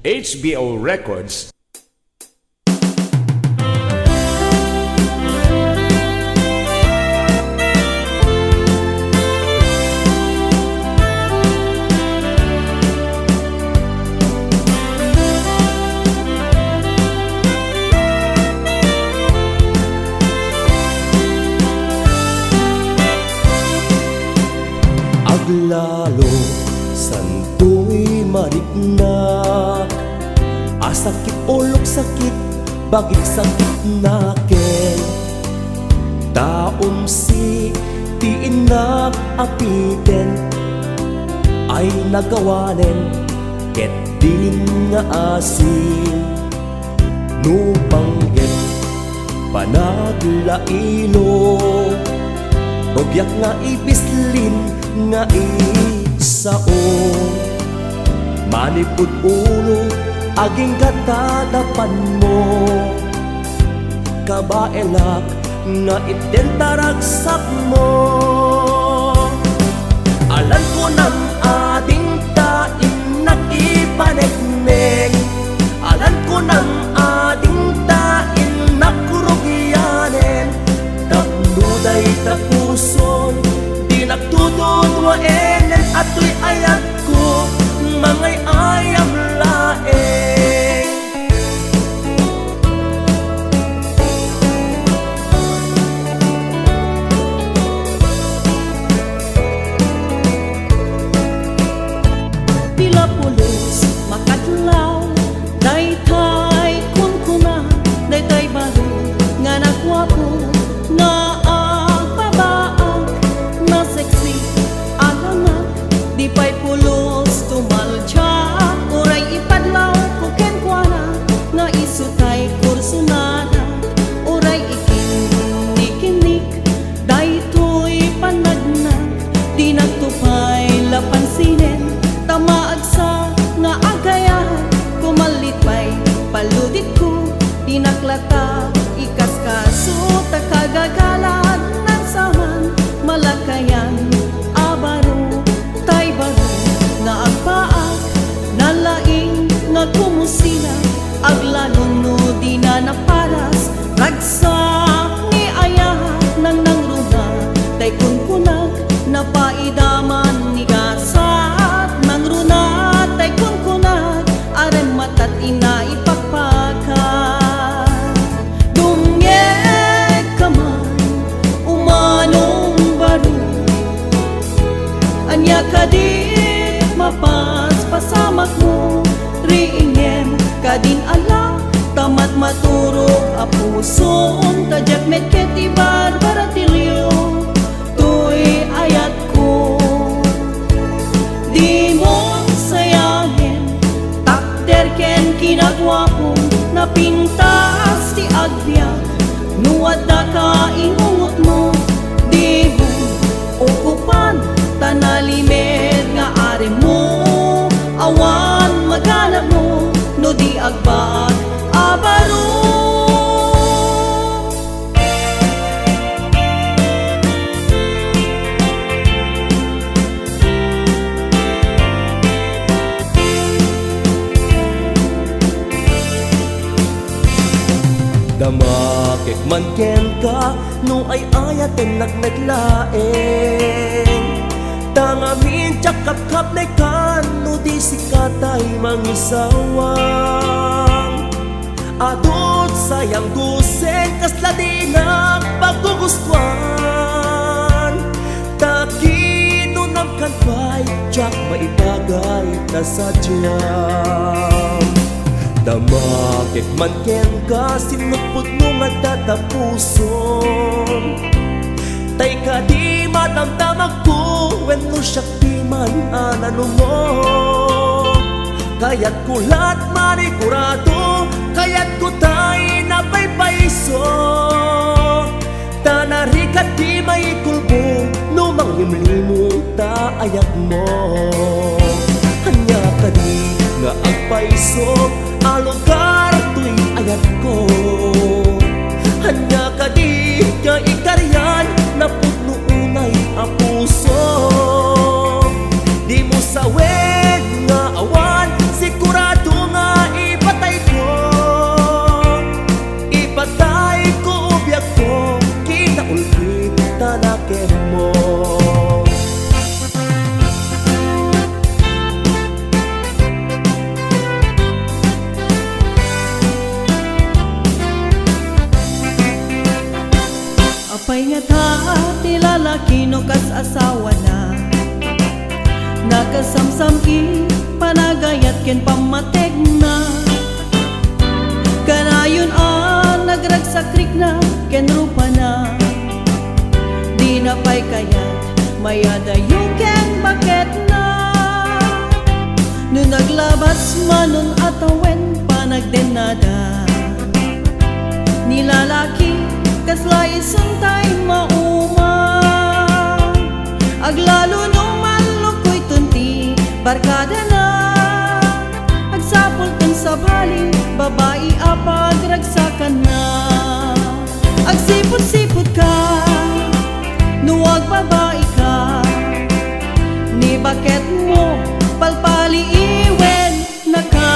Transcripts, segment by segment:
HBO Records. Aglalo santoy mariknak, asakit ulok sakit bagik sakit naken. Taom si tiinak apiten ay nagawanen ket din nga asin. Nubanggit panaglailo Bogyak nga ibislin nga isao. Manipud ulo aging katadapan mo, kabaelak nga itentaragsak mo. Alam ko ng ading tain nakipaneknek, alam ko ng ading tain nakurugyanen. Tapnuday tapuson di nagtutudwaenen, ato'y ayat ko mangay ayam laeng. Pila pulos makadlaw, daytay kunkuna, daytay baru nga nagwapo, nga agbabaag, na sexy alangat, di pa'y pulos tumalja. Uray ipadlaw ko kenkwana, nga isutay kursunada. Uray ikinik-inik, daytoy panagnak, di nagtupay lapansinin. Tamaag sa nga agayan, kumalit pa'y paludit ko. Dinaklata, ikaskaso, takagagalan ng saman. Malakayan, abaro, tay baro, nga agpaag, nalaing, nga kumusina. Aglanon no di na naparas, ragsak ni ayahat nang nangruna. Tay kunkunag, napaidaman ni gasat nangruna. Tay kunkunag, aran matat ina ipagpakan. Dumyek kaman, umanong baro, anya ka di mapas pasamak mo. Riingem kadin ala, tamat maturog a puson. Tajak medket ibar baratilyo, tuy ayat ko. Di mo sayangin, takder ken kinagwapo, napintas ti agbyag, nuwada ka ingungot mo. Di mo ukupan, tanalimed nga ari mo. Awan maghanap mo, no di agbag abaro. Damakek man ken ka, no ay ayaten nagnaglaeng. Tangamin tsakap-kap na kan, no di sikatay mangisawang. Adot sayang gusen, kasla di na pagkugustuhan. Takino ng kanpay, tsak maibagay na sadyang. Damakek man ken ka, sinupod mo nga tatapuson. Tay ka di matamtamag ko, wento siya di man anano mo. Kaya't kulat manigurado, kaya't ko tay napaypaiso. Tanarikat di may kulbo, numang himlimong taayat mo. Hanya ka di nga agpaiso, alugar tuy ayat ko. Hanya ka di nga ikaryan, napudno unay a puso. Di mo sawen nga awan, sigurado nga nanakin mo. Apay nga ta tilalaki no kas asawa na nakasamsam ki panagayat ken pamateg na kanayon nagragsakrik na ken rupa na di na pay kayat mayadayo ken bakit na no naglabas manon atawen panagdenada nilalaki kaslaison tay mauma aglalo no malukoy tunti barkada na agsapol kung sa bali babae apagragsakan na agsipot-sipot ka nuwag babae ka ni bakit mo palpali iwen na ka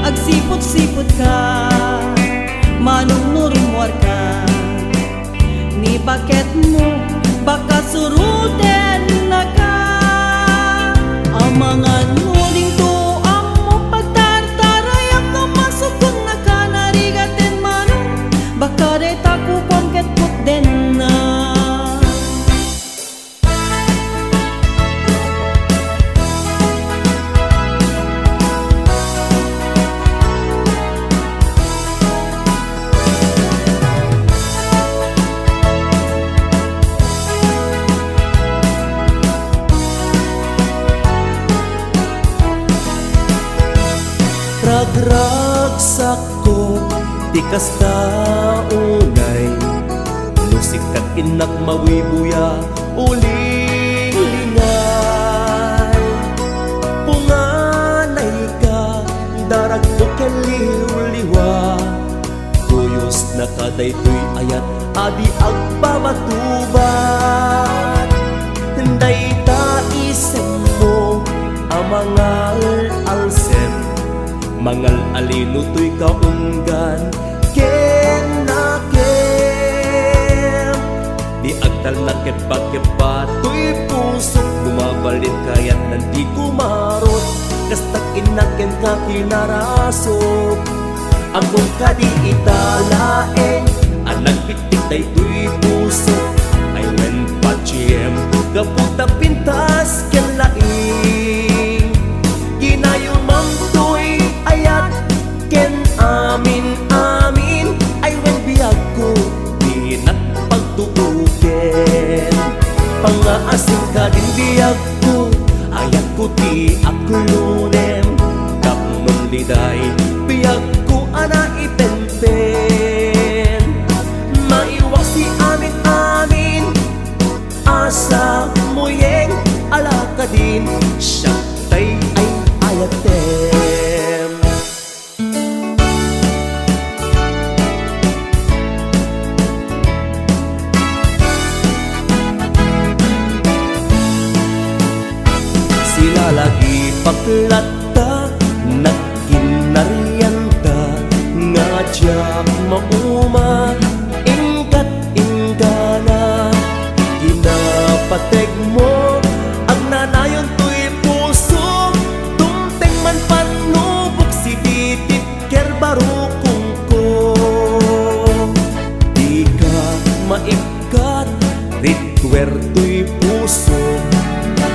agsipot-sipot ka manunurumor ka ni bakit mo baka suruten na ka ang mga nuding to ang mo pagtartaray ako masukon na ka narigatin manong baka de takupon ket putden na Ragragsak ko, tikas ta unay Lusikat inak mawibuya, uling-lingay Punganay ka, darag ko keliw-liwa Tuyos na kadaytoy ayat, adi agbabatuban Hinday ta isem mo, amangal alsem Mangal alino to'y kaunggan ken nakem di agtal na kepa-kepa to'y pusok bumabalin kayat nanti kumarot kastak inaken ka kinarasok akong kadi italaeng anak pitik day to'y pusok ay wen pachiem kaputa pintas ken laing ginayon mam to'y ayat ken amin amin ay wen biyag ko di pagtuuken pangaasing ka din biyag ko ayat ko ti aklunem kapnon liday biyag ko ana ipenpen maiwak si amin amin asa moyeng ala ka din siya tay ay ayatem sila lagi paklata nagkinarianta nga diyak mauma ingkat ingkana ginapateg mo ang nanayon to'y puso tumteng man panubok si bitit kerbarukong ko di ka maikat ritwer to'y puso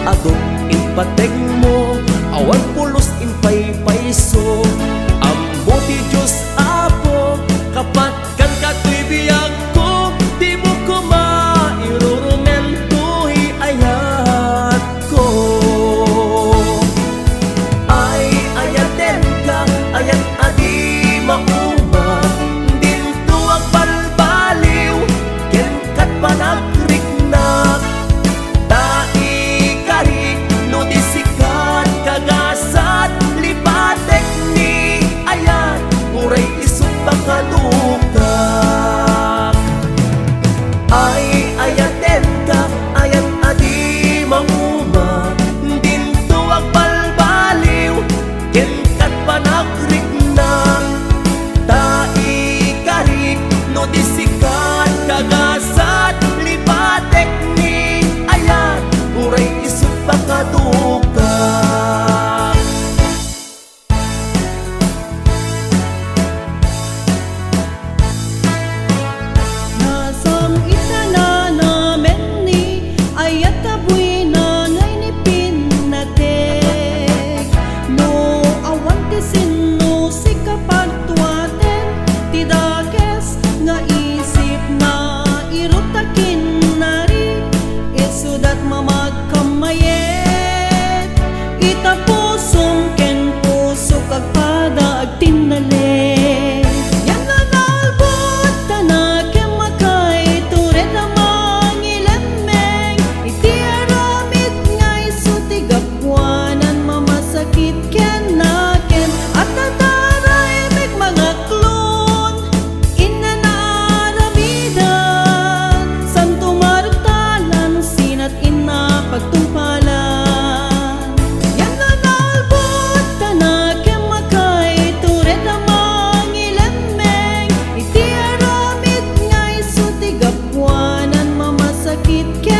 adong impateg mo awan pulos impay-payso ambo ti Diyos apo kapat kan kato'y biyag ko di mo ko mairurumento'y ayat ko ay ayaten ka ayat adi mauma din tuwag balbaliw ken kat panagrik na tai karik no di sikat sakit